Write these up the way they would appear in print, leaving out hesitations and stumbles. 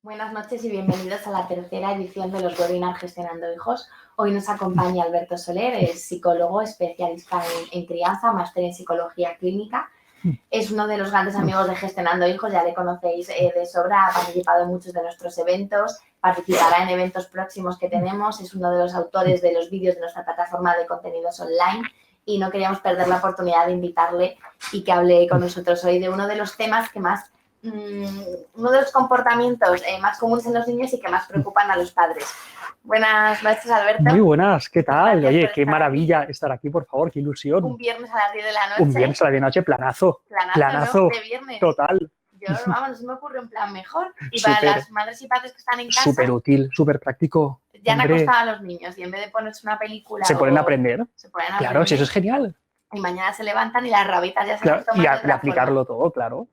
Buenas noches y bienvenidos a la tercera edición de los webinars Gestionando Hijos. Hoy nos acompaña Alberto Soler, es psicólogo, especialista en crianza, máster en psicología clínica. Es uno de los grandes amigos de Gestionando Hijos, ya le conocéis de sobra, ha participado en muchos de nuestros eventos, participará en eventos próximos que tenemos, es uno de los autores de los vídeos de nuestra plataforma de contenidos online y no queríamos perder la oportunidad de invitarle y que hable con nosotros hoy de uno de los temas que más uno de los comportamientos más comunes en los niños y que más preocupan a los padres. Buenas noches, Alberto. Muy buenas, ¿qué tal? Gracias Oye, por qué estar maravilla aquí. estar aquí, por favor, qué ilusión. Un viernes a las 10 de la noche. Un viernes a las 10 de la noche, planazo. Planazo, ¿no? De viernes. Total. Yo, vamos, no se me ocurre un plan mejor. Y para las madres y padres que están en casa. Súper útil, súper práctico. Ya han acostado a los niños y en vez de ponerse una película. Se ponen a aprender. Claro, si eso es genial. Y mañana se levantan y las rabitas ya se han visto más. Y aplicarlo todo, claro.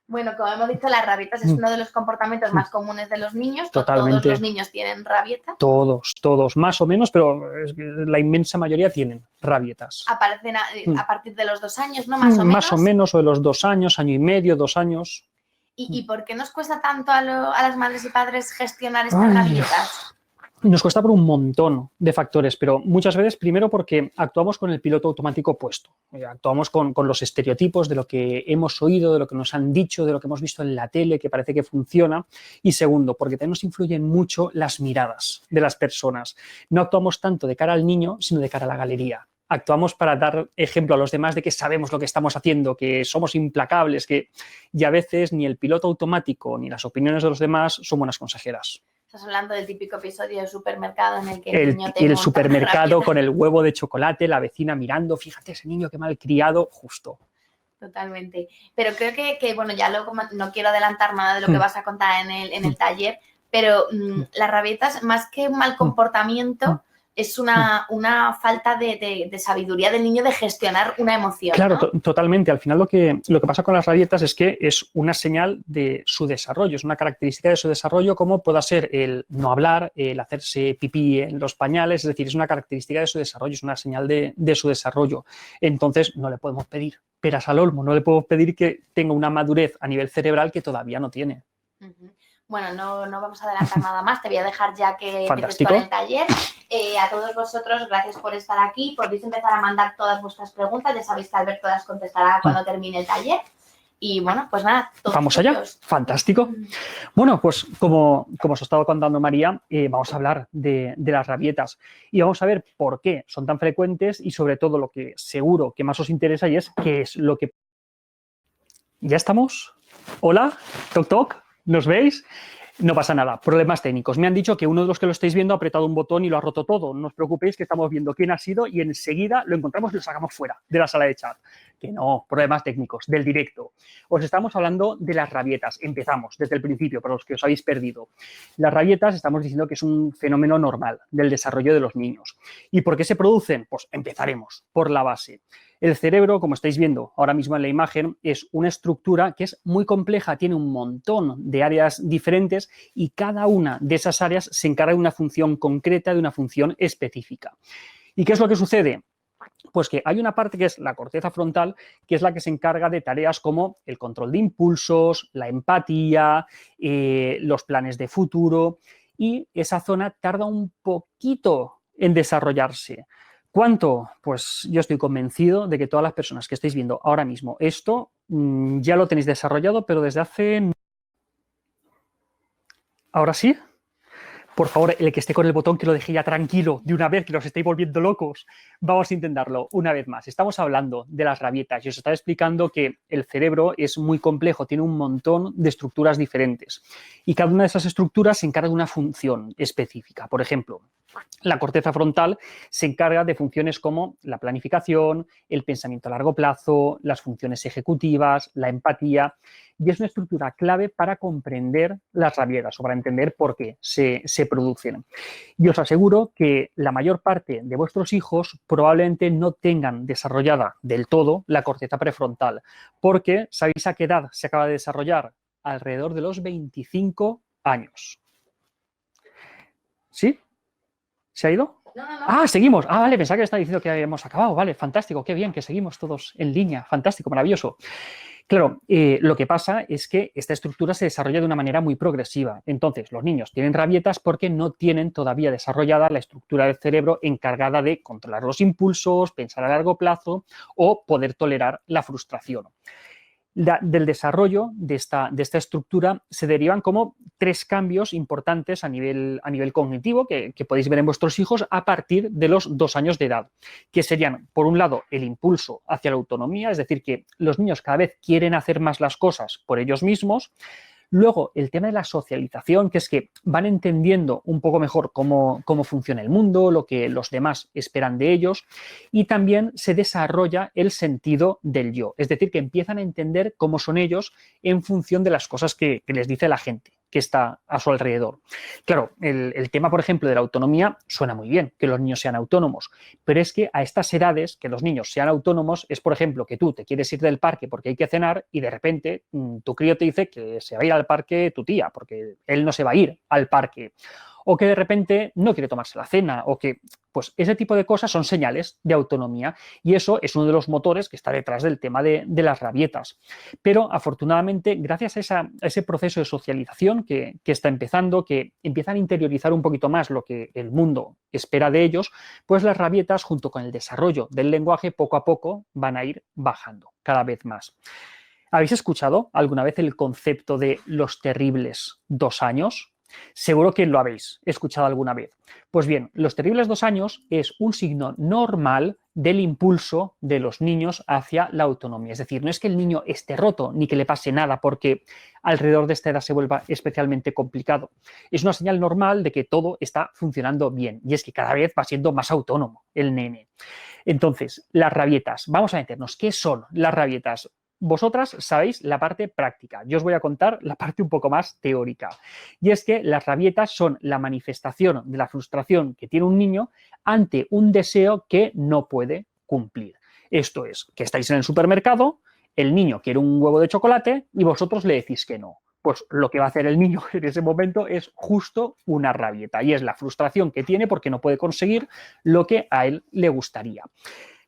Bueno, como hemos dicho, las rabietas es uno de los comportamientos más comunes de los niños. Totalmente. Todos los niños tienen rabietas. Todos, más o menos, pero la inmensa mayoría tienen rabietas. Aparecen a partir de los 2 años, ¿no? Más o menos. Más o menos, o de los 2 años, año y medio, 2 años. ¿Y por qué nos cuesta tanto a las madres y padres gestionar estas rabietas? Nos cuesta por un montón de factores, pero muchas veces primero porque actuamos con el piloto automático puesto, actuamos con los estereotipos de lo que hemos oído, de lo que nos han dicho, de lo que hemos visto en la tele, que parece que funciona, y segundo, porque también nos influyen mucho las miradas de las personas. No actuamos tanto de cara al niño, sino de cara a la galería. Actuamos para dar ejemplo a los demás de que sabemos lo que estamos haciendo, que somos implacables, y a veces ni el piloto automático ni las opiniones de los demás son buenas consejeras. Estás hablando del típico episodio del supermercado en el que el niño te el supermercado con el huevo de chocolate, la vecina mirando, fíjate ese niño qué mal criado, justo. Totalmente. Pero creo que bueno, ya no quiero adelantar nada de lo que vas a contar en el taller, pero las rabietas, más que un mal comportamiento, es una falta de sabiduría del niño de gestionar una emoción. Claro, ¿no? Totalmente. Al final lo que pasa con las rabietas es que es una señal de su desarrollo, es una característica de su desarrollo, como pueda ser el no hablar, el hacerse pipí en los pañales, es decir, es una característica de su desarrollo, es una señal de su desarrollo. Entonces no le podemos pedir peras al olmo, no le podemos pedir que tenga una madurez a nivel cerebral que todavía no tiene. Bueno, no vamos a adelantar nada más, te voy a dejar ya que empieces con el taller. A todos vosotros, gracias por estar aquí. Podéis empezar a mandar todas vuestras preguntas, ya sabéis que Alberto las contestará cuando termine el taller. Y bueno, pues nada, vamos allá, fantástico. Bueno, pues como os ha estado contando María, vamos a hablar de las rabietas y vamos a ver por qué son tan frecuentes y sobre todo lo que seguro que más os interesa y es qué es lo que... ¿Ya estamos? Hola, toc toc. ¿Nos veis? No pasa nada, problemas técnicos. Me han dicho que uno de los que lo estáis viendo ha apretado un botón y lo ha roto todo. No os preocupéis que estamos viendo quién ha sido y enseguida lo encontramos y lo sacamos fuera de la sala de chat. Que no, problemas técnicos, del directo. Os estamos hablando de las rabietas. Empezamos desde el principio, para los que os habéis perdido. Las rabietas estamos diciendo que es un fenómeno normal del desarrollo de los niños. ¿Y por qué se producen? Pues empezaremos por la base. El cerebro, como estáis viendo ahora mismo en la imagen, es una estructura que es muy compleja, tiene un montón de áreas diferentes y cada una de esas áreas se encarga de una función concreta, de una función específica. ¿Y qué es lo que sucede? Pues que hay una parte que es la corteza frontal, que es la que se encarga de tareas como el control de impulsos, la empatía, los planes de futuro, y esa zona tarda un poquito en desarrollarse. ¿Cuánto? Pues yo estoy convencido de que todas las personas que estáis viendo ahora mismo esto ya lo tenéis desarrollado, pero desde hace... ¿Ahora sí? Por favor, el que esté con el botón que lo deje ya tranquilo de una vez, que los estáis volviendo locos. Vamos a intentarlo una vez más. Estamos hablando de las rabietas y os estaba explicando que el cerebro es muy complejo, tiene un montón de estructuras diferentes y cada una de esas estructuras se encarga de una función específica. Por ejemplo, la corteza frontal se encarga de funciones como la planificación, el pensamiento a largo plazo, las funciones ejecutivas, la empatía, y es una estructura clave para comprender las rabietas o para entender por qué se producen. Y os aseguro que la mayor parte de vuestros hijos probablemente no tengan desarrollada del todo la corteza prefrontal, porque ¿sabéis a qué edad se acaba de desarrollar? Alrededor de los 25 años. ¿Sí? ¿Se ha ido? No. Ah, seguimos. Ah, vale, pensaba que estaba diciendo que habíamos acabado. Vale, fantástico, qué bien, que seguimos todos en línea. Fantástico, maravilloso. Claro, lo que pasa es que esta estructura se desarrolla de una manera muy progresiva. Entonces, los niños tienen rabietas porque no tienen todavía desarrollada la estructura del cerebro encargada de controlar los impulsos, pensar a largo plazo o poder tolerar la frustración. Del desarrollo de esta estructura se derivan como 3 cambios importantes a nivel cognitivo que podéis ver en vuestros hijos a partir de los 2 años de edad, que serían, por un lado, el impulso hacia la autonomía, es decir, que los niños cada vez quieren hacer más las cosas por ellos mismos. Luego, el tema de la socialización, que es que van entendiendo un poco mejor cómo funciona el mundo, lo que los demás esperan de ellos, y también se desarrolla el sentido del yo, es decir, que empiezan a entender cómo son ellos en función de las cosas que les dice la gente que está a su alrededor. Claro, el tema, por ejemplo, de la autonomía suena muy bien, que los niños sean autónomos, pero es que a estas edades, que los niños sean autónomos, es, por ejemplo, que tú te quieres ir del parque porque hay que cenar y de repente tu crío te dice que se va a ir al parque tu tía, porque él no se va a ir al parque. O que de repente no quiere tomarse la cena, o que, pues ese tipo de cosas son señales de autonomía y eso es uno de los motores que está detrás del tema de las rabietas. Pero afortunadamente, gracias a ese proceso de socialización que está empezando, que empiezan a interiorizar un poquito más lo que el mundo espera de ellos, pues las rabietas, junto con el desarrollo del lenguaje, poco a poco van a ir bajando cada vez más. ¿Habéis escuchado alguna vez el concepto de los terribles 2 años? Seguro que lo habéis escuchado alguna vez. Pues bien, los terribles 2 años es un signo normal del impulso de los niños hacia la autonomía. Es decir, no es que el niño esté roto ni que le pase nada porque alrededor de esta edad se vuelva especialmente complicado. Es una señal normal de que todo está funcionando bien y es que cada vez va siendo más autónomo el nene. Entonces, las rabietas. Vamos a meternos. ¿Qué son las rabietas? Vosotras sabéis la parte práctica. Yo os voy a contar la parte un poco más teórica. Y es que las rabietas son la manifestación de la frustración que tiene un niño ante un deseo que no puede cumplir. Esto es, que estáis en el supermercado, el niño quiere un huevo de chocolate y vosotros le decís que no. Pues lo que va a hacer el niño en ese momento es justo una rabieta y es la frustración que tiene porque no puede conseguir lo que a él le gustaría.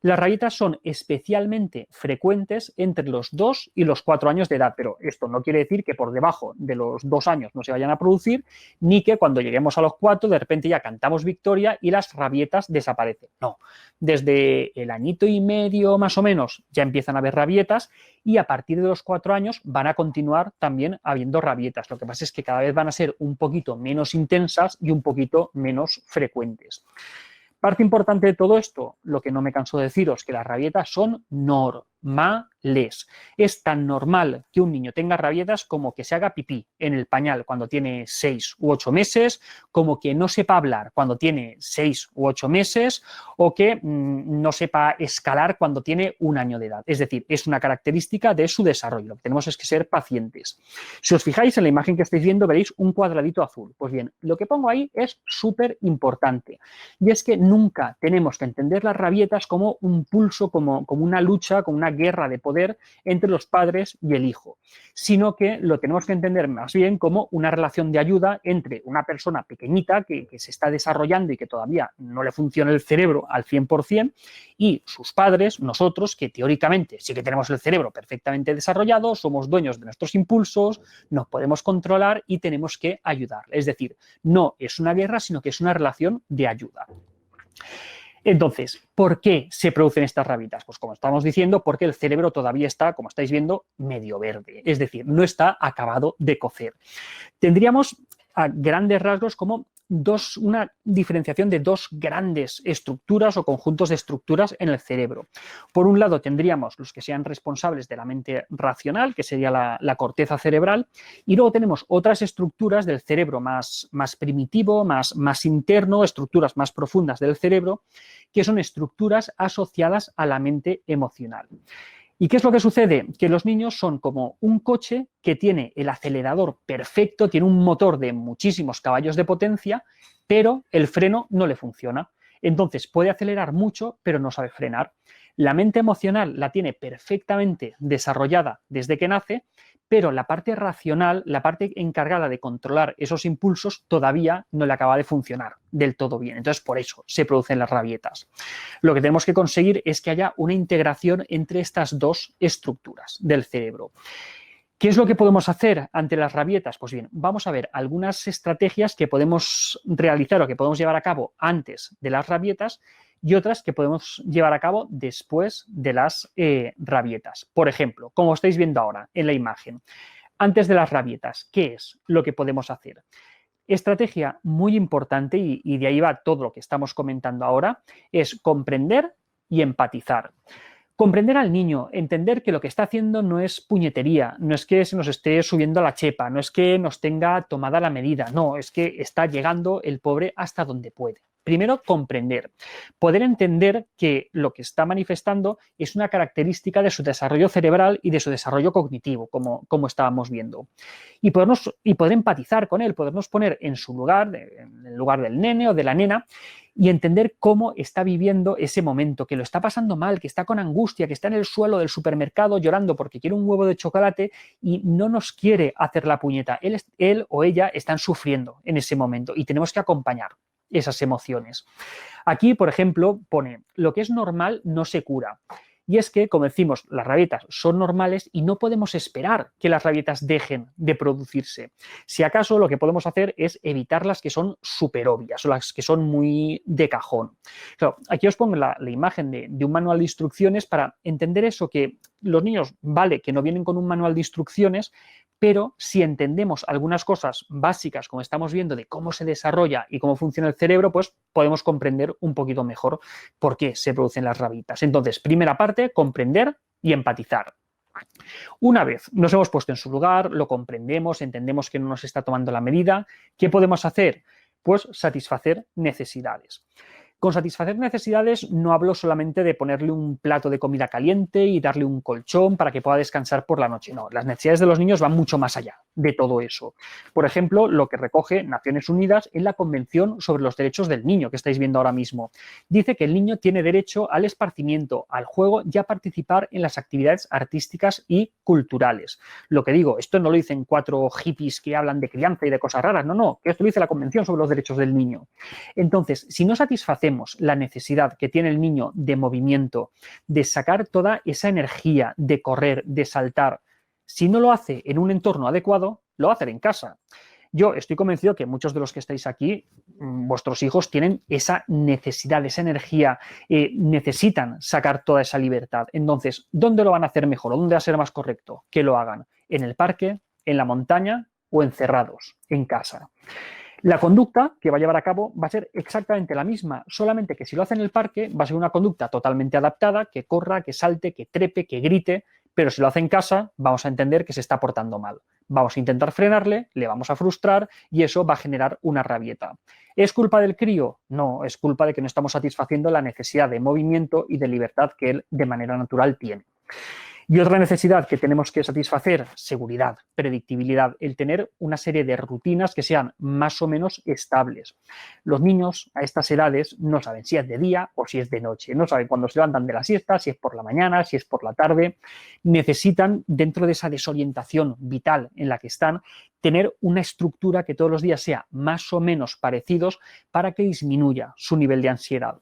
Las rabietas son especialmente frecuentes entre los 2 y los 4 años de edad, pero esto no quiere decir que por debajo de los 2 años no se vayan a producir, ni que cuando lleguemos a los 4 de repente ya cantamos victoria y las rabietas desaparecen. No, desde el añito y medio más o menos ya empiezan a haber rabietas y a partir de los 4 años van a continuar también habiendo rabietas. Lo que pasa es que cada vez van a ser un poquito menos intensas y un poquito menos frecuentes. Parte importante de todo esto, lo que no me canso de deciros, que las rabietas son normales. Es tan normal que un niño tenga rabietas como que se haga pipí en el pañal cuando tiene 6 u 8 meses, como que no sepa hablar cuando tiene 6 u 8 meses o que no sepa escalar cuando tiene 1 año de edad. Es decir, es una característica de su desarrollo. Lo que tenemos es que ser pacientes. Si os fijáis en la imagen que estáis viendo, veréis un cuadradito azul. Pues bien, lo que pongo ahí es súper importante. Y es que nunca tenemos que entender las rabietas como un pulso, como una lucha, como una guerra de poder entre los padres y el hijo, sino que lo tenemos que entender más bien como una relación de ayuda entre una persona pequeñita que se está desarrollando y que todavía no le funciona el cerebro al 100% y sus padres, nosotros, que teóricamente sí que tenemos el cerebro perfectamente desarrollado, somos dueños de nuestros impulsos, nos podemos controlar y tenemos que ayudar. Es decir, no es una guerra, sino que es una relación de ayuda. Entonces, ¿por qué se producen estas rabietas? Pues como estamos diciendo, porque el cerebro todavía está, como estáis viendo, medio verde, es decir, no está acabado de cocer. Tendríamos a grandes rasgos como una diferenciación de 2 grandes estructuras o conjuntos de estructuras en el cerebro. Por un lado tendríamos los que sean responsables de la mente racional, que sería la corteza cerebral, y luego tenemos otras estructuras del cerebro más primitivo, más interno, estructuras más profundas del cerebro, que son estructuras asociadas a la mente emocional. ¿Y qué es lo que sucede? Que los niños son como un coche que tiene el acelerador perfecto, tiene un motor de muchísimos caballos de potencia, pero el freno no le funciona. Entonces puede acelerar mucho, pero no sabe frenar. La mente emocional la tiene perfectamente desarrollada desde que nace, pero la parte racional, la parte encargada de controlar esos impulsos, todavía no le acaba de funcionar del todo bien. Entonces, por eso se producen las rabietas. Lo que tenemos que conseguir es que haya una integración entre estas dos estructuras del cerebro. ¿Qué es lo que podemos hacer ante las rabietas? Pues bien, vamos a ver algunas estrategias que podemos realizar o que podemos llevar a cabo antes de las rabietas y otras que podemos llevar a cabo después de las rabietas. Por ejemplo, como estáis viendo ahora en la imagen, antes de las rabietas, ¿qué es lo que podemos hacer? Estrategia muy importante, y de ahí va todo lo que estamos comentando ahora, es comprender y empatizar. Comprender al niño, entender que lo que está haciendo no es puñetería, no es que se nos esté subiendo a la chepa, no es que nos tenga tomada la medida, no, es que está llegando el pobre hasta donde puede. Primero, comprender. Poder entender que lo que está manifestando es una característica de su desarrollo cerebral y de su desarrollo cognitivo, como estábamos viendo. Y poder empatizar con él, podernos poner en su lugar, en el lugar del nene o de la nena, y entender cómo está viviendo ese momento, que lo está pasando mal, que está con angustia, que está en el suelo del supermercado llorando porque quiere un huevo de chocolate y no nos quiere hacer la puñeta. Él o ella están sufriendo en ese momento y tenemos que acompañar esas emociones. Aquí, por ejemplo, pone, lo que es normal no se cura. Y es que, como decimos, las rabietas son normales y no podemos esperar que las rabietas dejen de producirse. Si acaso lo que podemos hacer es evitar las que son súper obvias o las que son muy de cajón. Claro, aquí os pongo la imagen de un manual de instrucciones para entender eso, que los niños, vale, que no vienen con un manual de instrucciones, pero si entendemos algunas cosas básicas, como estamos viendo, de cómo se desarrolla y cómo funciona el cerebro, pues podemos comprender un poquito mejor por qué se producen las rabietas. Entonces, primera parte, comprender y empatizar. Una vez nos hemos puesto en su lugar, lo comprendemos, entendemos que no nos está tomando la medida, ¿qué podemos hacer? Pues satisfacer necesidades. Con satisfacer necesidades no hablo solamente de ponerle un plato de comida caliente y darle un colchón para que pueda descansar por la noche. No, las necesidades de los niños van mucho más allá de todo eso. Por ejemplo, lo que recoge Naciones Unidas en la Convención sobre los Derechos del Niño, que estáis viendo ahora mismo. Dice que el niño tiene derecho al esparcimiento, al juego y a participar en las actividades artísticas y culturales. Lo que digo, esto no lo dicen 4 hippies que hablan de crianza y de cosas raras, no, que esto lo dice la Convención sobre los Derechos del Niño. Entonces, si no satisfacemos la necesidad que tiene el niño de movimiento, de sacar toda esa energía, de correr, de saltar, si no lo hace en un entorno adecuado, lo va a hacer en casa. Yo estoy convencido que muchos de los que estáis aquí, vuestros hijos tienen esa necesidad, esa energía, necesitan sacar toda esa libertad. Entonces, ¿dónde lo van a hacer mejor o dónde va a ser más correcto que lo hagan? ¿En el parque, en la montaña o encerrados en casa? La conducta que va a llevar a cabo va a ser exactamente la misma, solamente que si lo hace en el parque va a ser una conducta totalmente adaptada, que corra, que salte, que trepe, que grite, pero si lo hace en casa vamos a entender que se está portando mal. Vamos a intentar frenarle, le vamos a frustrar y eso va a generar una rabieta. ¿Es culpa del crío? No, es culpa de que no estamos satisfaciendo la necesidad de movimiento y de libertad que él de manera natural tiene. Y otra necesidad que tenemos que satisfacer, seguridad, predictibilidad, el tener una serie de rutinas que sean más o menos estables. Los niños a estas edades no saben si es de día o si es de noche, no saben cuándo se levantan de la siesta, si es por la mañana, si es por la tarde. Necesitan, dentro de esa desorientación vital en la que están, tener una estructura que todos los días sea más o menos parecidos para que disminuya su nivel de ansiedad.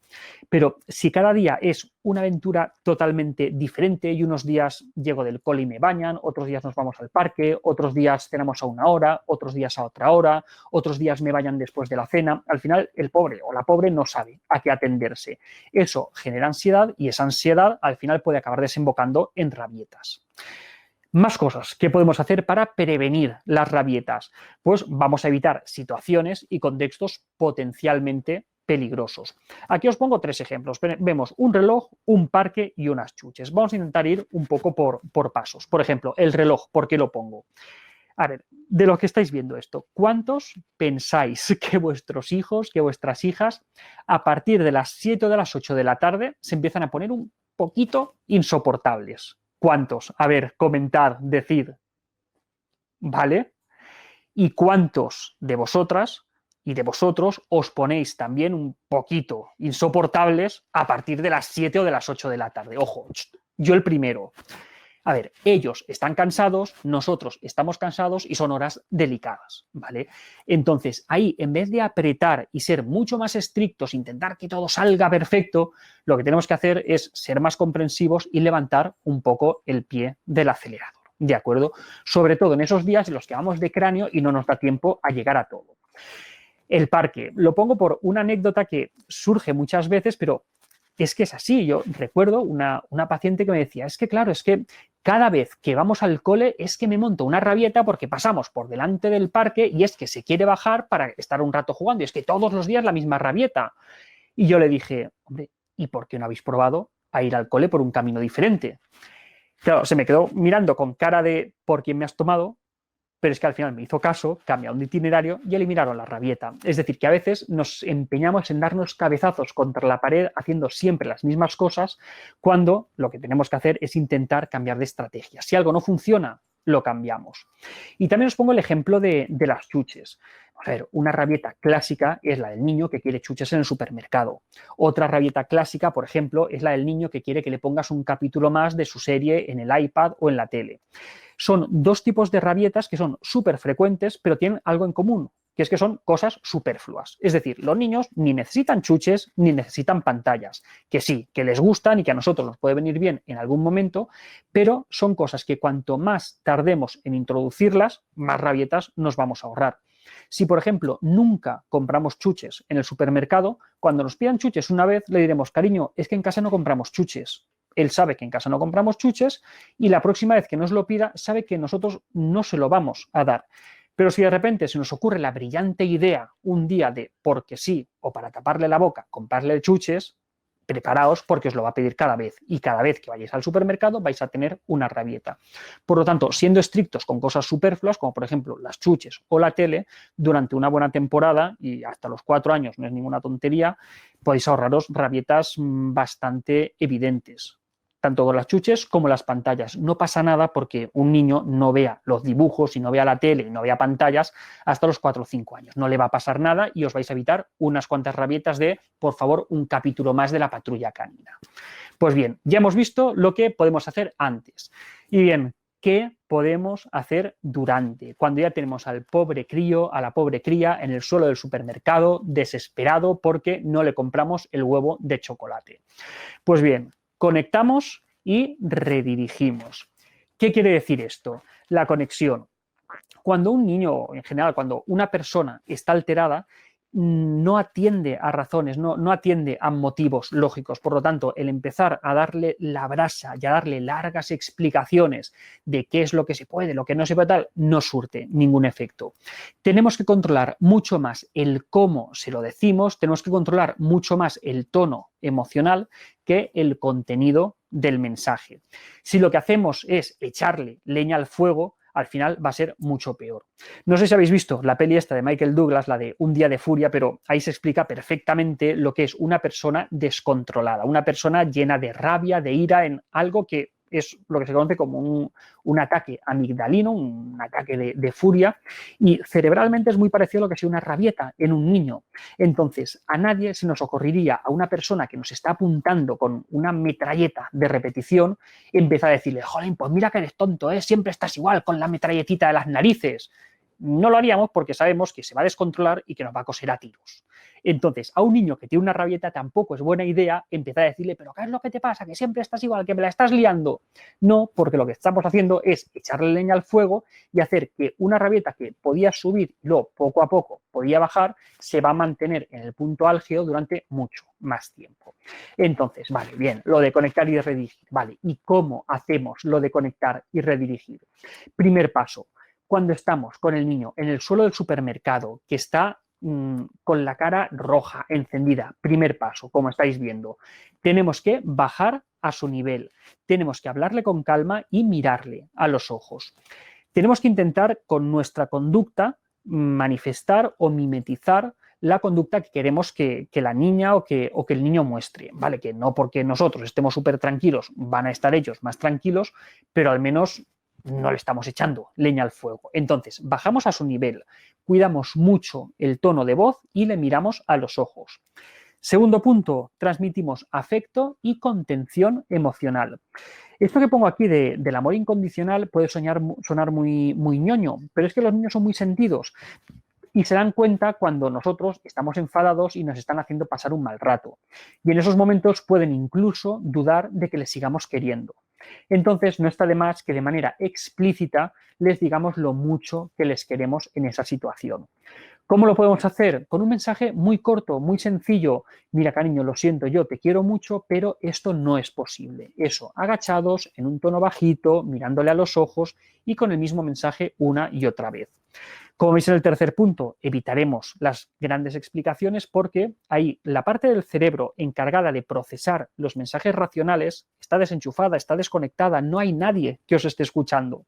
Pero si cada día es una aventura totalmente diferente y unos días llego del cole y me bañan, otros días nos vamos al parque, otros días cenamos a una hora, otros días a otra hora, otros días me bañan después de la cena, al final el pobre o la pobre no sabe a qué atenderse. Eso genera ansiedad y esa ansiedad al final puede acabar desembocando en rabietas. Más cosas que podemos hacer para prevenir las rabietas. Pues vamos a evitar situaciones y contextos potencialmente peligrosos. Aquí os pongo 3 ejemplos. Vemos un reloj, un parque y unas chuches. Vamos a intentar ir un poco por pasos. Por ejemplo, el reloj, ¿por qué lo pongo? A ver, de lo que estáis viendo esto, ¿cuántos pensáis que vuestros hijos, que vuestras hijas, a partir de las 7 o de las 8 de la tarde se empiezan a poner un poquito insoportables? ¿Cuántos? A ver, comentad, decid. ¿Vale? ¿Y cuántos de vosotras y de vosotros os ponéis también un poquito insoportables a partir de las 7 o de las 8 de la tarde. Ojo, yo el primero. A ver, ellos están cansados, nosotros estamos cansados y son horas delicadas, ¿vale? Entonces, ahí, en vez de apretar y ser mucho más estrictos, intentar que todo salga perfecto, lo que tenemos que hacer es ser más comprensivos y levantar un poco el pie del acelerador, ¿de acuerdo? Sobre todo en esos días en los que vamos de cráneo y no nos da tiempo a llegar a todo. El parque, lo pongo por una anécdota que surge muchas veces, pero es que es así. Yo recuerdo una paciente que me decía, es que claro, es que cada vez que vamos al cole es que me monto una rabieta porque pasamos por delante del parque y es que se quiere bajar para estar un rato jugando y es que todos los días la misma rabieta. Y yo le dije, hombre, ¿y por qué no habéis probado a ir al cole por un camino diferente? Claro, se me quedó mirando con cara de ¿por quién me has tomado? Pero es que al final me hizo caso, cambiaron de itinerario y eliminaron la rabieta. Es decir, que a veces nos empeñamos en darnos cabezazos contra la pared haciendo siempre las mismas cosas, cuando lo que tenemos que hacer es intentar cambiar de estrategia. Si algo no funciona, lo cambiamos. Y también os pongo el ejemplo de las chuches. A ver, una rabieta clásica es la del niño que quiere chuches en el supermercado. Otra rabieta clásica, por ejemplo, es la del niño que quiere que le pongas un capítulo más de su serie en el iPad o en la tele. Son dos tipos de rabietas que son súper frecuentes, pero tienen algo en común, que es que son cosas superfluas. Es decir, los niños ni necesitan chuches ni necesitan pantallas, que sí, que les gustan y que a nosotros nos puede venir bien en algún momento, pero son cosas que cuanto más tardemos en introducirlas, más rabietas nos vamos a ahorrar. Si, por ejemplo, nunca compramos chuches en el supermercado, cuando nos pidan chuches una vez, le diremos, cariño, es que en casa no compramos chuches. Él sabe que en casa no compramos chuches y la próxima vez que nos lo pida, sabe que nosotros no se lo vamos a dar. Pero si de repente se nos ocurre la brillante idea un día de porque sí o para taparle la boca, comprarle chuches, preparaos porque os lo va a pedir cada vez y cada vez que vayáis al supermercado vais a tener una rabieta. Por lo tanto, siendo estrictos con cosas superfluas, como por ejemplo las chuches o la tele, durante una buena temporada y hasta los 4 años, no es ninguna tontería, podéis ahorraros rabietas bastante evidentes, tanto con las chuches como las pantallas. No pasa nada porque un niño no vea los dibujos y no vea la tele y no vea pantallas hasta los 4 o 5 años. No le va a pasar nada y os vais a evitar unas cuantas rabietas de, por favor, un capítulo más de la Patrulla Canina. Pues bien, ya hemos visto lo que podemos hacer antes. Y bien, ¿qué podemos hacer durante? Cuando ya tenemos al pobre crío, a la pobre cría en el suelo del supermercado, desesperado porque no le compramos el huevo de chocolate. Pues bien, conectamos y redirigimos. ¿Qué quiere decir esto? La conexión. Cuando un niño, en general, cuando una persona está alterada, no atiende a razones, no atiende a motivos lógicos. Por lo tanto, el empezar a darle la brasa y a darle largas explicaciones de qué es lo que se puede, lo que no se puede tal, no surte ningún efecto. Tenemos que controlar mucho más el cómo se lo decimos, tenemos que controlar mucho más el tono emocional que el contenido del mensaje. Si lo que hacemos es echarle leña al fuego, al final va a ser mucho peor. No sé si habéis visto la peli esta de Michael Douglas, la de Un día de furia, pero ahí se explica perfectamente lo que es una persona descontrolada, una persona llena de rabia, de ira en algo que es lo que se conoce como un ataque amigdalino, un ataque de furia, y cerebralmente es muy parecido a lo que sería una rabieta en un niño. Entonces, a nadie se nos ocurriría, a una persona que nos está apuntando con una metralleta de repetición, empezar a decirle, jolín, pues mira que eres tonto, ¿eh? Siempre estás igual con la metralletita de las narices. No lo haríamos porque sabemos que se va a descontrolar y que nos va a coser a tiros. Entonces, a un niño que tiene una rabieta tampoco es buena idea empezar a decirle, pero ¿qué es lo que te pasa? Que siempre estás igual, que me la estás liando. No, porque lo que estamos haciendo es echarle leña al fuego y hacer que una rabieta que podía subir y luego poco a poco podía bajar, se va a mantener en el punto álgido durante mucho más tiempo. Entonces, vale, bien, lo de conectar y redirigir. Vale, ¿y cómo hacemos lo de conectar y redirigir? Primer paso. Cuando estamos con el niño en el suelo del supermercado, que está con la cara roja, encendida, primer paso, como estáis viendo, tenemos que bajar a su nivel, tenemos que hablarle con calma y mirarle a los ojos. Tenemos que intentar con nuestra conducta manifestar o mimetizar la conducta que queremos que la niña o que el niño muestre, ¿vale? Que no porque nosotros estemos súper tranquilos van a estar ellos más tranquilos, pero al menos no le estamos echando leña al fuego. Entonces, bajamos a su nivel, cuidamos mucho el tono de voz y le miramos a los ojos. Segundo punto, transmitimos afecto y contención emocional. Esto que pongo aquí del amor incondicional puede sonar muy ñoño, pero es que los niños son muy sentidos y se dan cuenta cuando nosotros estamos enfadados y nos están haciendo pasar un mal rato. Y en esos momentos pueden incluso dudar de que les sigamos queriendo. Entonces, no está de más que de manera explícita les digamos lo mucho que les queremos en esa situación. ¿Cómo lo podemos hacer? Con un mensaje muy corto, muy sencillo. Mira, cariño, lo siento, yo te quiero mucho, pero esto no es posible. Eso, agachados, en un tono bajito, mirándole a los ojos y con el mismo mensaje una y otra vez. Como veis en el tercer punto, evitaremos las grandes explicaciones porque ahí la parte del cerebro encargada de procesar los mensajes racionales está desenchufada, está desconectada, no hay nadie que os esté escuchando.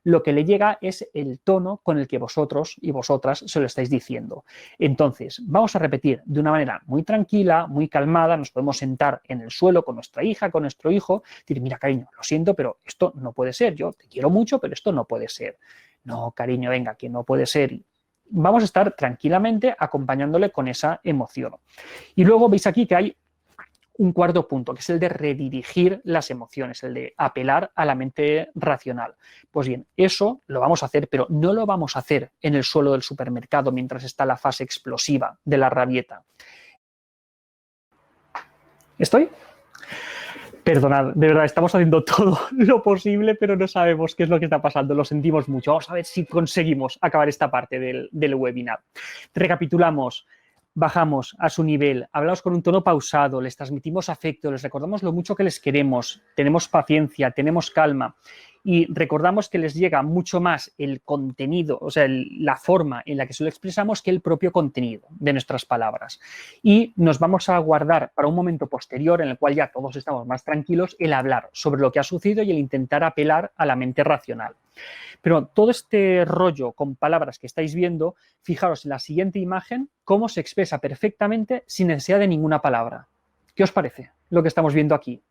Lo que le llega es el tono con el que vosotros y vosotras se lo estáis diciendo. Entonces, vamos a repetir de una manera muy tranquila, muy calmada, nos podemos sentar en el suelo con nuestra hija, con nuestro hijo, decir, mira, cariño, lo siento, pero esto no puede ser, yo te quiero mucho, pero esto no puede ser. No, cariño, venga, que no puede ser. Vamos a estar tranquilamente acompañándole con esa emoción. Y luego veis aquí que hay un cuarto punto, que es el de redirigir las emociones, el de apelar a la mente racional. Pues bien, eso lo vamos a hacer, pero no lo vamos a hacer en el suelo del supermercado mientras está la fase explosiva de la rabieta. ¿Estoy? Perdonad, de verdad, estamos haciendo todo lo posible, pero no sabemos qué es lo que está pasando, lo sentimos mucho. Vamos a ver si conseguimos acabar esta parte del webinar. Recapitulamos. Bajamos a su nivel, hablamos con un tono pausado, les transmitimos afecto, les recordamos lo mucho que les queremos, tenemos paciencia, tenemos calma y recordamos que les llega mucho más el contenido, o sea, la forma en la que se lo expresamos que el propio contenido de nuestras palabras. Y nos vamos a guardar para un momento posterior en el cual ya todos estamos más tranquilos el hablar sobre lo que ha sucedido y el intentar apelar a la mente racional. Pero todo este rollo con palabras que estáis viendo, fijaros en la siguiente imagen cómo se expresa perfectamente sin necesidad de ninguna palabra. ¿Qué os parece lo que estamos viendo aquí?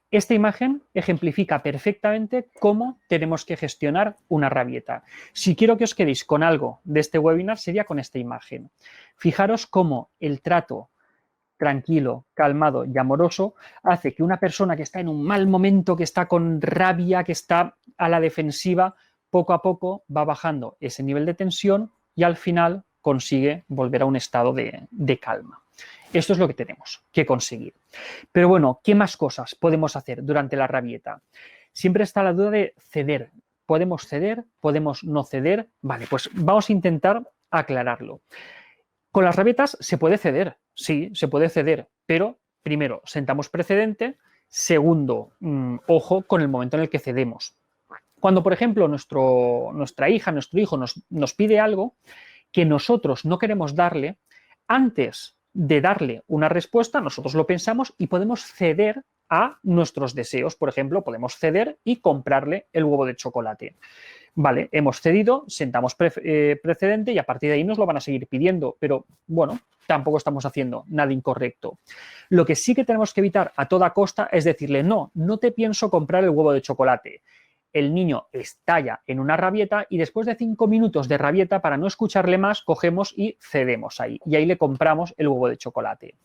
Esta imagen ejemplifica perfectamente cómo tenemos que gestionar una rabieta. Si quiero que os quedéis con algo de este webinar, sería con esta imagen. Fijaros cómo el trato tranquilo, calmado y amoroso hace que una persona que está en un mal momento, que está con rabia, que está a la defensiva, poco a poco va bajando ese nivel de tensión y al final consigue volver a un estado de calma. Esto es lo que tenemos que conseguir. Pero bueno, ¿qué más cosas podemos hacer durante la rabieta? Siempre está la duda de ceder. ¿Podemos ceder? ¿Podemos no ceder? Vale, pues vamos a intentar aclararlo. Con las rabietas se puede ceder, sí, se puede ceder, pero primero, sentamos precedente, segundo, ojo con el momento en el que cedemos. Cuando, por ejemplo, nuestra hija, nuestro hijo nos pide algo que nosotros no queremos darle, antes de darle una respuesta, nosotros lo pensamos y podemos ceder a nuestros deseos. Por ejemplo, podemos ceder y comprarle el huevo de chocolate. Vale, hemos cedido, sentamos precedente y a partir de ahí nos lo van a seguir pidiendo, pero bueno, tampoco estamos haciendo nada incorrecto. Lo que sí que tenemos que evitar a toda costa es decirle, no, no te pienso comprar el huevo de chocolate. El niño estalla en una rabieta y después de 5 minutos de rabieta, para no escucharle más, cogemos y cedemos ahí. Y ahí le compramos el huevo de chocolate.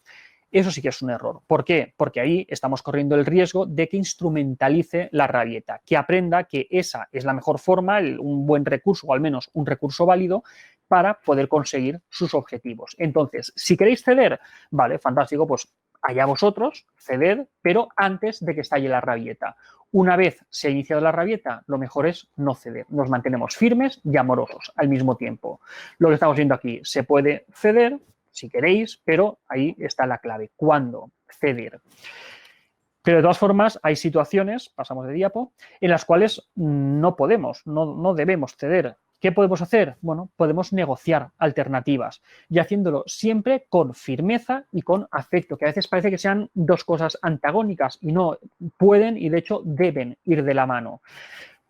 Eso sí que es un error. ¿Por qué? Porque ahí estamos corriendo el riesgo de que instrumentalice la rabieta, que aprenda que esa es la mejor forma, un buen recurso o al menos un recurso válido para poder conseguir sus objetivos. Entonces, si queréis ceder, vale, fantástico, pues allá vosotros, ceder, pero antes de que estalle la rabieta. Una vez se ha iniciado la rabieta, lo mejor es no ceder. Nos mantenemos firmes y amorosos al mismo tiempo. Lo que estamos viendo aquí, se puede ceder, si queréis, pero ahí está la clave. ¿Cuándo ceder? Pero de todas formas hay situaciones, pasamos de diapo, en las cuales no podemos, no debemos ceder. ¿Qué podemos hacer? Bueno, podemos negociar alternativas y haciéndolo siempre con firmeza y con afecto, que a veces parece que sean dos cosas antagónicas y no pueden y de hecho deben ir de la mano.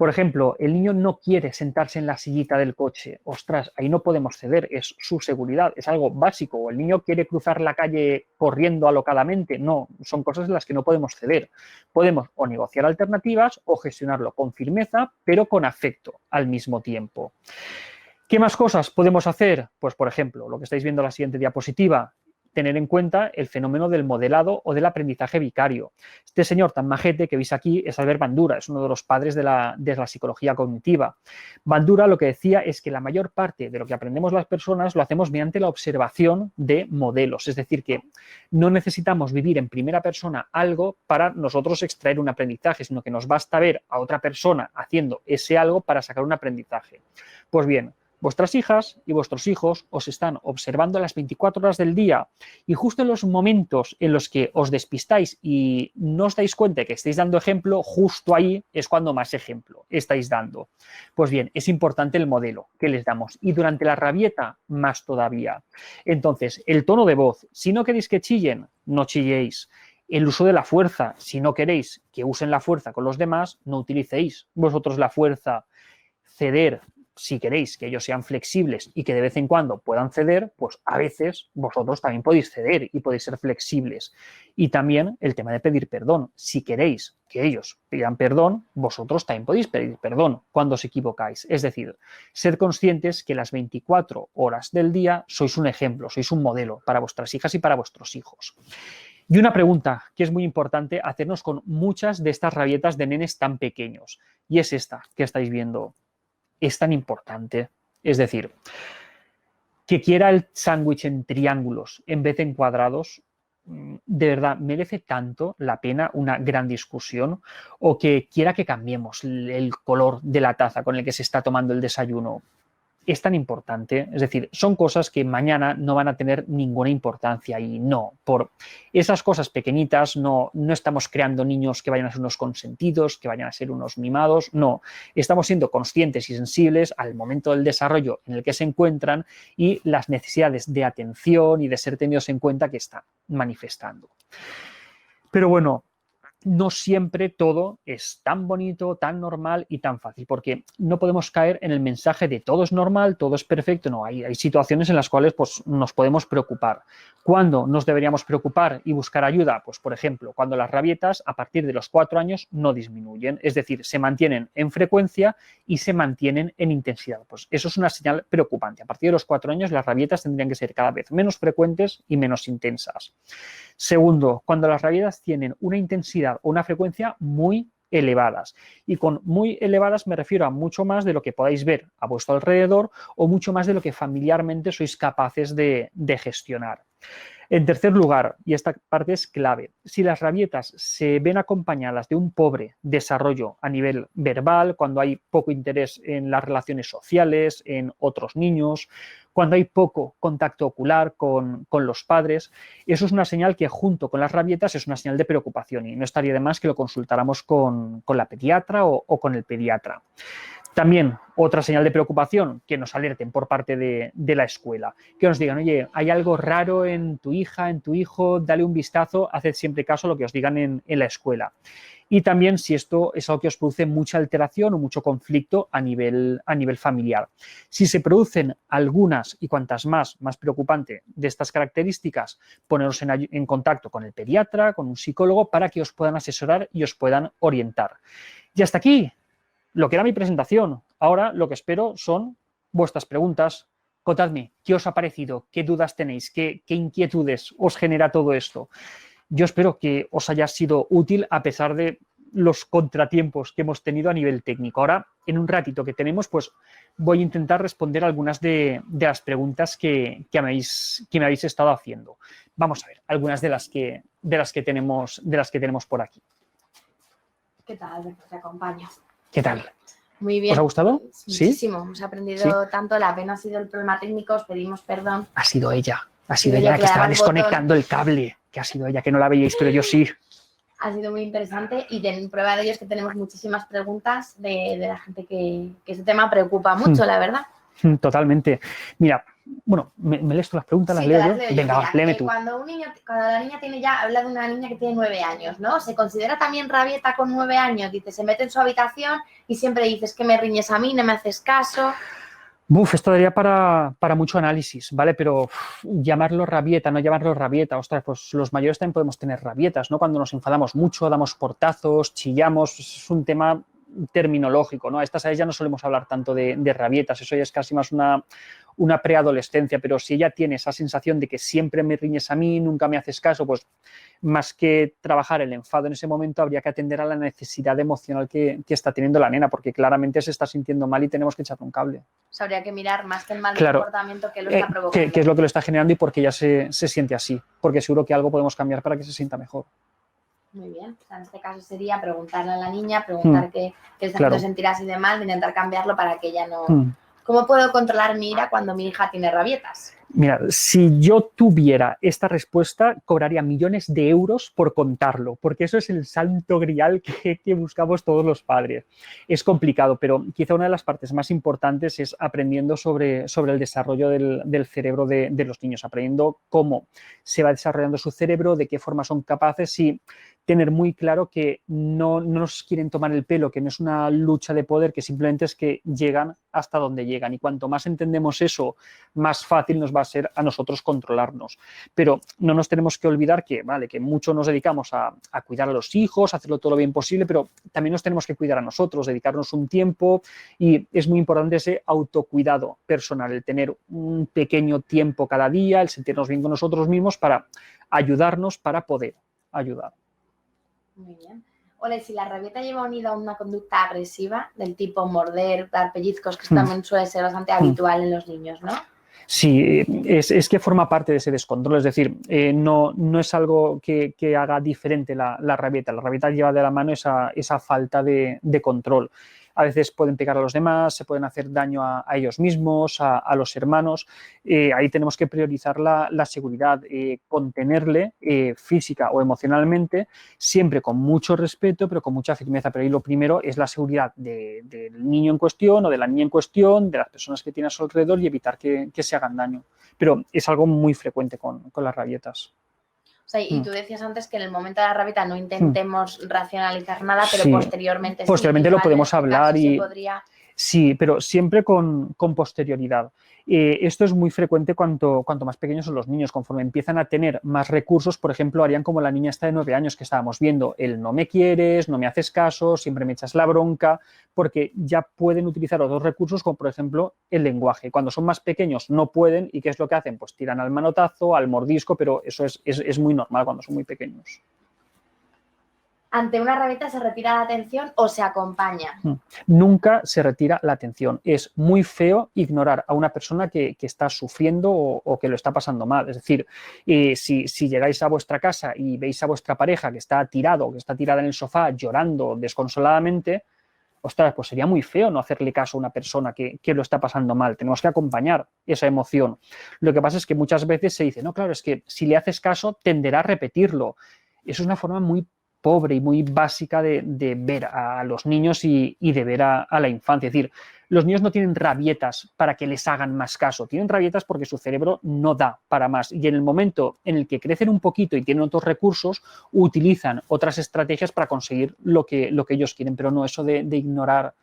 Por ejemplo, el niño no quiere sentarse en la sillita del coche. Ostras, ahí no podemos ceder, es su seguridad, es algo básico. O el niño quiere cruzar la calle corriendo alocadamente. No, son cosas en las que no podemos ceder. Podemos o negociar alternativas o gestionarlo con firmeza, pero con afecto al mismo tiempo. ¿Qué más cosas podemos hacer? Pues, por ejemplo, lo que estáis viendo en la siguiente diapositiva, tener en cuenta el fenómeno del modelado o del aprendizaje vicario. Este señor tan majete que veis aquí es Albert Bandura, es uno de los padres de la psicología cognitiva. Bandura lo que decía es que la mayor parte de lo que aprendemos las personas lo hacemos mediante la observación de modelos, es decir, que no necesitamos vivir en primera persona algo para nosotros extraer un aprendizaje, sino que nos basta ver a otra persona haciendo ese algo para sacar un aprendizaje. Pues bien, vuestras hijas y vuestros hijos os están observando las 24 horas del día y justo en los momentos en los que os despistáis y no os dais cuenta de que estáis dando ejemplo, justo ahí es cuando más ejemplo estáis dando. Pues bien, es importante el modelo que les damos y durante la rabieta más todavía. Entonces, el tono de voz, si no queréis que chillen, no chilléis. El uso de la fuerza, si no queréis que usen la fuerza con los demás, no utilicéis vosotros la fuerza. Ceder, si queréis que ellos sean flexibles y que de vez en cuando puedan ceder, pues a veces vosotros también podéis ceder y podéis ser flexibles. Y también el tema de pedir perdón. Si queréis que ellos pidan perdón, vosotros también podéis pedir perdón cuando os equivocáis. Es decir, sed conscientes que las 24 horas del día sois un ejemplo, sois un modelo para vuestras hijas y para vuestros hijos. Y una pregunta que es muy importante hacernos con muchas de estas rabietas de nenes tan pequeños, y es esta que estáis viendo. Es tan importante, es decir, que quiera el sándwich en triángulos en vez de en cuadrados, de verdad, merece tanto la pena una gran discusión, o que quiera que cambiemos el color de la taza con el que se está tomando el desayuno. Es tan importante, es decir, son cosas que mañana no van a tener ninguna importancia y no, por esas cosas pequeñitas no estamos creando niños que vayan a ser unos consentidos, que vayan a ser unos mimados, no, estamos siendo conscientes y sensibles al momento del desarrollo en el que se encuentran y las necesidades de atención y de ser tenidos en cuenta que están manifestando. Pero bueno, no siempre todo es tan bonito, tan normal y tan fácil, porque no podemos caer en el mensaje de todo es normal, todo es perfecto. No, hay situaciones en las cuales pues, nos podemos preocupar. ¿Cuándo nos deberíamos preocupar y buscar ayuda? Pues, por ejemplo, cuando las rabietas a partir de los 4 años no disminuyen, es decir, se mantienen en frecuencia y se mantienen en intensidad. Pues eso es una señal preocupante. A partir de los 4 años las rabietas tendrían que ser cada vez menos frecuentes y menos intensas. Segundo, cuando las rabietas tienen una intensidad o una frecuencia muy elevadas. Y con muy elevadas me refiero a mucho más de lo que podáis ver a vuestro alrededor o mucho más de lo que familiarmente sois capaces de gestionar. En tercer lugar, y esta parte es clave, si las rabietas se ven acompañadas de un pobre desarrollo a nivel verbal, cuando hay poco interés en las relaciones sociales, en otros niños, cuando hay poco contacto ocular con los padres, eso es una señal que junto con las rabietas es una señal de preocupación y no estaría de más que lo consultáramos con la pediatra o con el pediatra. También otra señal de preocupación, que nos alerten por parte de la escuela, que nos digan, oye, hay algo raro en tu hija, en tu hijo, dale un vistazo, haced siempre caso a lo que os digan en la escuela. Y también si esto es algo que os produce mucha alteración o mucho conflicto a nivel familiar. Si se producen algunas y cuantas más preocupante de estas características, poneros en contacto con el pediatra, con un psicólogo, para que os puedan asesorar y os puedan orientar. Y hasta aquí lo que era mi presentación. Ahora lo que espero son vuestras preguntas. Contadme, ¿qué os ha parecido? ¿Qué dudas tenéis? ¿Qué inquietudes os genera todo esto? Yo espero que os haya sido útil a pesar de los contratiempos que hemos tenido a nivel técnico. Ahora, en un ratito que tenemos, pues voy a intentar responder algunas de las preguntas que me habéis estado haciendo. Vamos a ver algunas de las que tenemos por aquí. ¿Qué tal, Alberto? Te acompaño. ¿Qué tal? Muy bien. ¿Os ha gustado? Muchísimo. ¿Sí? Hemos aprendido tanto. La pena ha sido el problema técnico. Os pedimos perdón. Ha sido ella la que estaba desconectando el cable. Que ha sido ella, que no la veíais, pero yo sí. Ha sido muy interesante y prueba de ello es que tenemos muchísimas preguntas de la gente que ese tema preocupa mucho, la verdad. Totalmente. Mira, Bueno, ¿me lees tú las preguntas? ¿Las Sí, leo te yo? las leo yo. Venga, va, Mira, léeme tú. cuando la niña tiene ya, habla de una niña que tiene 9 años, ¿no? ¿Se considera también rabieta con 9 años? Dice, se mete en su habitación y siempre dices que me riñes a mí, no me haces caso. Buf, esto daría para mucho análisis, ¿vale? Pero llamarlo rabieta, no llamarlo rabieta, ostras, pues los mayores también podemos tener rabietas, ¿no? Cuando nos enfadamos mucho, damos portazos, chillamos, es un tema terminológico, ¿no? A estas edades ya no solemos hablar tanto de rabietas, eso ya es casi más una preadolescencia, pero si ella tiene esa sensación de que siempre me riñes a mí, nunca me haces caso, pues más que trabajar el enfado en ese momento, habría que atender a la necesidad emocional que está teniendo la nena, porque claramente se está sintiendo mal y tenemos que echarle un cable. O sea, habría que mirar más que el mal Claro, comportamiento que lo está provocando. ¿qué es lo que lo está generando y por qué ella se siente así? Porque seguro que algo podemos cambiar para que se sienta mejor. Muy bien. O sea, en este caso sería preguntarle a la niña, preguntar qué está haciendo sentir así de mal, intentar cambiarlo para que ella no... ¿Cómo puedo controlar mi ira cuando mi hija tiene rabietas? Mira, si yo tuviera esta respuesta, cobraría millones de euros por contarlo, porque eso es el santo grial que buscamos todos los padres. Es complicado, pero quizá una de las partes más importantes es aprendiendo sobre el desarrollo del cerebro de los niños, aprendiendo cómo se va desarrollando su cerebro, de qué forma son capaces y tener muy claro que no nos quieren tomar el pelo, que no es una lucha de poder, que simplemente es que llegan hasta donde llegan. Y cuanto más entendemos eso, más fácil nos va a ser a nosotros controlarnos. Pero no nos tenemos que olvidar que, vale, que mucho nos dedicamos a cuidar a los hijos, a hacerlo todo lo bien posible, pero también nos tenemos que cuidar a nosotros, dedicarnos un tiempo y es muy importante ese autocuidado personal, el tener un pequeño tiempo cada día, el sentirnos bien con nosotros mismos para ayudarnos para poder ayudar. Muy bien. Hola, si la rabieta lleva unida a una conducta agresiva del tipo morder, dar pellizcos, que también suele ser bastante habitual en los niños, ¿no? Sí, es que forma parte de ese descontrol, es decir, no es algo que haga diferente la rabieta. La rabieta lleva de la mano esa falta de control. A veces pueden pegar a los demás, se pueden hacer daño a ellos mismos, a los hermanos. Ahí tenemos que priorizar la seguridad, contenerle física o emocionalmente, siempre con mucho respeto, pero con mucha firmeza. Pero ahí lo primero es la seguridad del niño en cuestión o de la niña en cuestión, de las personas que tiene a su alrededor y evitar que se hagan daño. Pero es algo muy frecuente con las rabietas. O sea, y tú decías antes que en el momento de la rabieta no intentemos racionalizar nada, pero posteriormente sí. Posteriormente lo podemos hablar y... podría... Sí, pero siempre con posterioridad. Esto es muy frecuente cuanto más pequeños son los niños. Conforme empiezan a tener más recursos, por ejemplo, harían como la niña esta de 9 años que estábamos viendo. El no me quieres, no me haces caso, siempre me echas la bronca, porque ya pueden utilizar otros recursos como, por ejemplo, el lenguaje. Cuando son más pequeños no pueden y ¿qué es lo que hacen? Pues tiran al manotazo, al mordisco, pero eso es muy normal cuando son muy pequeños. ¿Ante una rabieta se retira la atención o se acompaña? Nunca se retira la atención. Es muy feo ignorar a una persona que está sufriendo o que lo está pasando mal. Es decir, si llegáis a vuestra casa y veis a vuestra pareja que está tirado o que está tirada en el sofá llorando desconsoladamente, ostras, pues sería muy feo no hacerle caso a una persona que lo está pasando mal. Tenemos que acompañar esa emoción. Lo que pasa es que muchas veces se dice, no, claro, es que si le haces caso tenderá a repetirlo. Eso es una forma muy pobre y muy básica de ver a los niños y de ver a la infancia. Es decir, los niños no tienen rabietas para que les hagan más caso, tienen rabietas porque su cerebro no da para más. Y en el momento en el que crecen un poquito y tienen otros recursos, utilizan otras estrategias para conseguir lo que ellos quieren, pero no eso de ignorar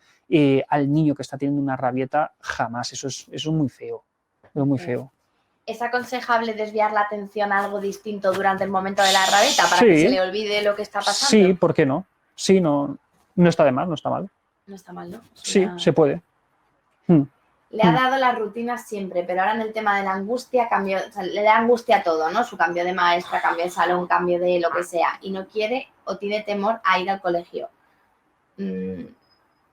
al niño que está teniendo una rabieta, jamás. Eso es muy feo. Es muy feo. ¿Es aconsejable desviar la atención a algo distinto durante el momento de la rabieta para que se le olvide lo que está pasando? Sí, ¿por qué no? Sí, no está de mal, no está mal. No está mal, ¿no? Sí, se puede. Le ha dado las rutinas siempre, pero ahora en el tema de la angustia le da angustia todo, ¿no? Su cambio de maestra, cambio de salón, cambio de lo que sea, y no quiere o tiene temor a ir al colegio.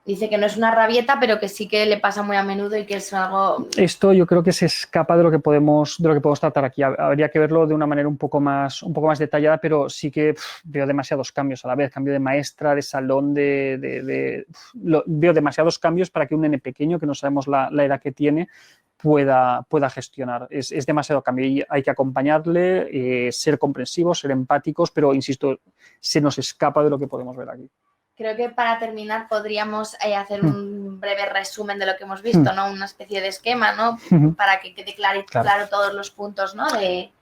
Dice que no es una rabieta, pero que sí que le pasa muy a menudo y que es algo... Esto yo creo que se escapa de lo que podemos tratar aquí. Habría que verlo de una manera un poco más detallada, pero sí que veo demasiados cambios a la vez. Cambio de maestra, de salón, veo demasiados cambios para que un nene pequeño, que no sabemos la edad que tiene, pueda gestionar. Es demasiado cambio y hay que acompañarle, ser comprensivos, ser empáticos, pero insisto, se nos escapa de lo que podemos ver aquí. Creo que para terminar podríamos hacer un breve resumen de lo que hemos visto, ¿no? Una especie de esquema, ¿no? Para que quede claro todos los puntos, ¿no?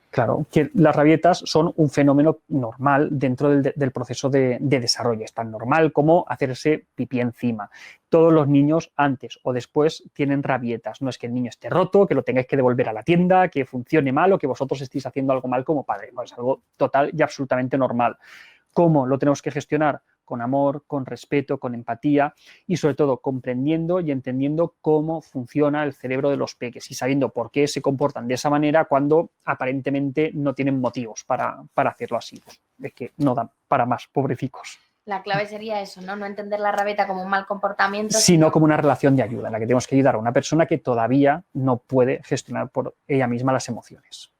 Claro, que las rabietas son un fenómeno normal dentro del proceso de desarrollo. Es tan normal como hacerse pipí encima. Todos los niños, antes o después, tienen rabietas. No es que el niño esté roto, que lo tengáis que devolver a la tienda, que funcione mal o que vosotros estéis haciendo algo mal como padre. No, es algo total y absolutamente normal. ¿Cómo lo tenemos que gestionar? Con amor, con respeto, con empatía y sobre todo comprendiendo y entendiendo cómo funciona el cerebro de los peques y sabiendo por qué se comportan de esa manera cuando aparentemente no tienen motivos para hacerlo así. Es que no dan para más, pobrecicos. La clave sería eso, ¿no? No entender la rabieta como un mal comportamiento, sino como una relación de ayuda en la que tenemos que ayudar a una persona que todavía no puede gestionar por ella misma las emociones.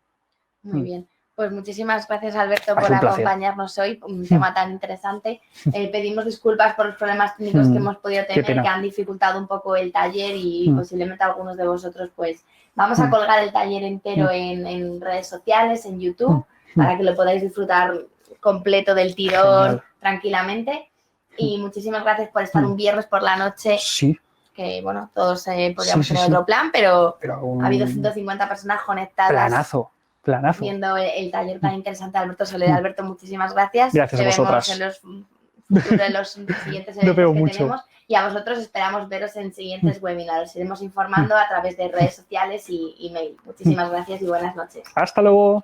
Muy bien. Pues muchísimas gracias, Alberto, por acompañarnos hoy, un tema tan interesante. Pedimos disculpas por los problemas técnicos que hemos podido tener, que han dificultado un poco el taller y posiblemente algunos de vosotros, pues vamos a colgar el taller entero en redes sociales, en YouTube, para que lo podáis disfrutar completo del tirón tranquilamente. Y muchísimas gracias por estar un viernes por la noche. Sí. Que, bueno, todos podríamos tener otro plan, pero ha habido 150 personas conectadas. Planazo. Viendo el taller tan interesante de Alberto Soler. Alberto, muchísimas gracias. Gracias a vosotras. Te vemos en los siguientes eventos que tenemos y a vosotros esperamos veros en siguientes webinars. Os iremos informando a través de redes sociales y email. Muchísimas gracias y buenas noches. Hasta luego.